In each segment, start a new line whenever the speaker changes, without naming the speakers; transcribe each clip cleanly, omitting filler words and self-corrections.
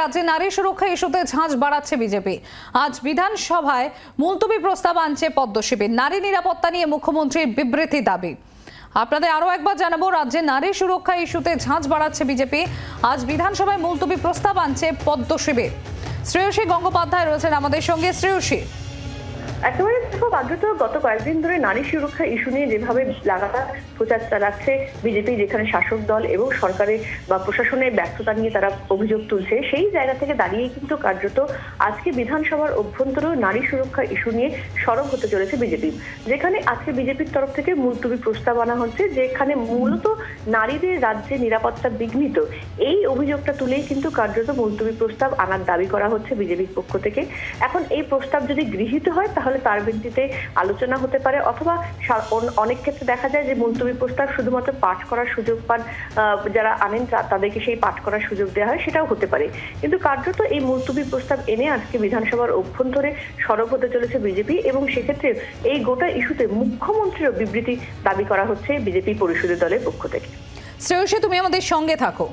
রাজ্যে নারী সুরক্ষা ইস্যুতে ঝাঁঝ বাড়াচ্ছে বিজেপি। আজ বিধানসভায় মুলতবি প্রস্তাব আনছে পদ্ম শিবির। নারী নিরাপত্তা নিয়ে মুখ্যমন্ত্রীর বিবৃতি দাবি। আপনাদের আরো একবার জানাবো, রাজ্যে নারী সুরক্ষা ইস্যুতে ঝাঁঝ বাড়াচ্ছে বিজেপি। আজ বিধানসভায় মুলতবি প্রস্তাব আনছে পদ্ম শিবির। শ্রেয়সী গঙ্গোপাধ্যায় রয়েছেন আমাদের সঙ্গে। শ্রেয়সী,
একেবারে দেখো, কার্যত গত কয়েকদিন ধরে নারী সুরক্ষা ইস্যু নিয়ে যেভাবে লাগাতার প্রচার চালাচ্ছে বিজেপি, যেখানে শাসক দল এবং সরকারের বা প্রশাসনের ব্যর্থতা নিয়ে তারা অভিযোগ তুলছে, সেই জায়গা থেকে দাঁড়িয়ে কিন্তু কার্যত আজকে বিধানসভার অভ্যন্তরেও নারী সুরক্ষা ইস্যু নিয়ে সরব হতে চলেছে বিজেপি। যেখানে আজকে বিজেপির তরফ থেকে মুলতবি প্রস্তাব আনা হচ্ছে, যেখানে মূলত নারীদের রাজ্যে নিরাপত্তা বিঘ্নিত, এই অভিযোগটা তুলেই কিন্তু কার্যত মুলতবি প্রস্তাব আনার দাবি করা হচ্ছে বিজেপির পক্ষ থেকে। এখন এই প্রস্তাব যদি গৃহীত হয় তাহলে তার ভিত্তিতে আলোচনা হতে পারে, অথবা অনেক ক্ষেত্রে দেখা যায় যে মুলতবি প্রস্তাব শুধুমাত্র পাঠ করার সুযোগ পান যারা আনেন, তাদেরকে সেই পাঠ করার সুযোগ দেওয়া হয়, সেটাও হতে পারে। কিন্তু কার্যত এই মুলতবি প্রস্তাব এনে আজকে বিধানসভার অভ্যন্তরে সরব হতে চলেছে বিজেপি, এবং সেক্ষেত্রে এই গোটা ইস্যুতে মুখ্যমন্ত্রীর বিবৃতি দাবি করা হচ্ছে বিজেপি পরিষদীয় দলের পক্ষ থেকে।
শ্রেয়সী, তুমি আমাদের সঙ্গে থাকো।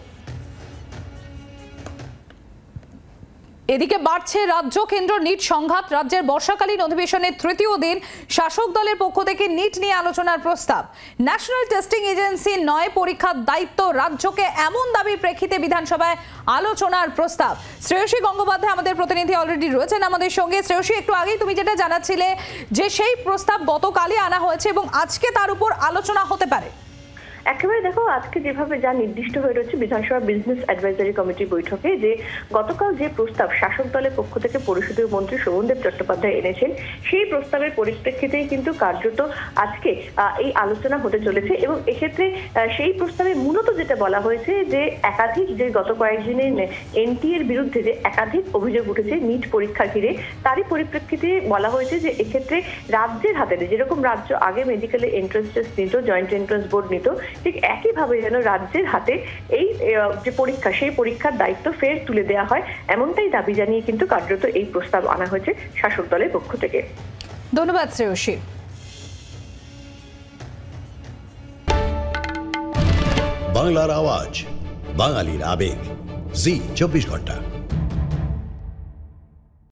এদিকে বাড়ছে রাজ্য কেন্দ্র নিট সংঘাত। রাজ্যের বর্ষাকালীন অধিবেশনের তৃতীয় দিন শাসক দলের পক্ষ থেকে নিট নিয়ে আলোচনার প্রস্তাব। ন্যাশনাল টেস্টিং এজেন্সি নয় পরীক্ষার দায়িত্ব রাজ্যকে, এমন দাবির প্রেক্ষিতে বিধানসভায় আলোচনার প্রস্তাব। শ্রেয়সী গঙ্গোপাধ্যায় আমাদের প্রতিনিধি অলরেডি রয়েছেন আমাদের সঙ্গে। শ্রেয়সী, একটু আগেই তুমি যেটা জানাচ্ছিলে যে সেই প্রস্তাব গতকালই আনা হয়েছে এবং আজকে তার উপর আলোচনা হতে পারে।
একেবারে দেখো, আজকে যেভাবে যা নির্দিষ্ট হয়ে রয়েছে বিধানসভা বিজনেস অ্যাডভাইজারি কমিটির বৈঠকে, যে গতকাল যে প্রস্তাব শাসক দলের পক্ষ থেকে পরিষদীয় মন্ত্রী শোভনদেব চট্টোপাধ্যায় এনেছেন, সেই প্রস্তাবের পরিপ্রেক্ষিতেই কিন্তু কার্যত আজকে এই আলোচনা হতে চলেছে। এবং এক্ষেত্রে সেই প্রস্তাবে মূলত যেটা বলা হয়েছে যে একাধিক, যে গত কয়েকদিনে এনটিএর বিরুদ্ধে যে একাধিক অভিযোগ উঠেছে নিট পরীক্ষা ঘিরে, তারই পরিপ্রেক্ষিতে বলা হয়েছে যে এক্ষেত্রে রাজ্যের হাতে, যেরকম রাজ্য আগে মেডিকেলে এন্ট্রান্স টেস্ট নিত, জয়েন্ট এন্ট্রান্স বোর্ড নিত, ঠিক একইভাবে যেন রাজ্যের হাতে এই যে পরীক্ষা, সেই পরীক্ষার দায়িত্ব ফের তুলে দেওয়া হয়, এমনটাই দাবি জানিয়ে কিন্তু কার্যত এই প্রস্তাব আনা হয়েছে শাসক দলের পক্ষ থেকে।
ধন্যবাদ শ্রেয়সী।
বাংলার আওয়াজ, বাঙালির আবেগ, জি 24 ঘন্টা।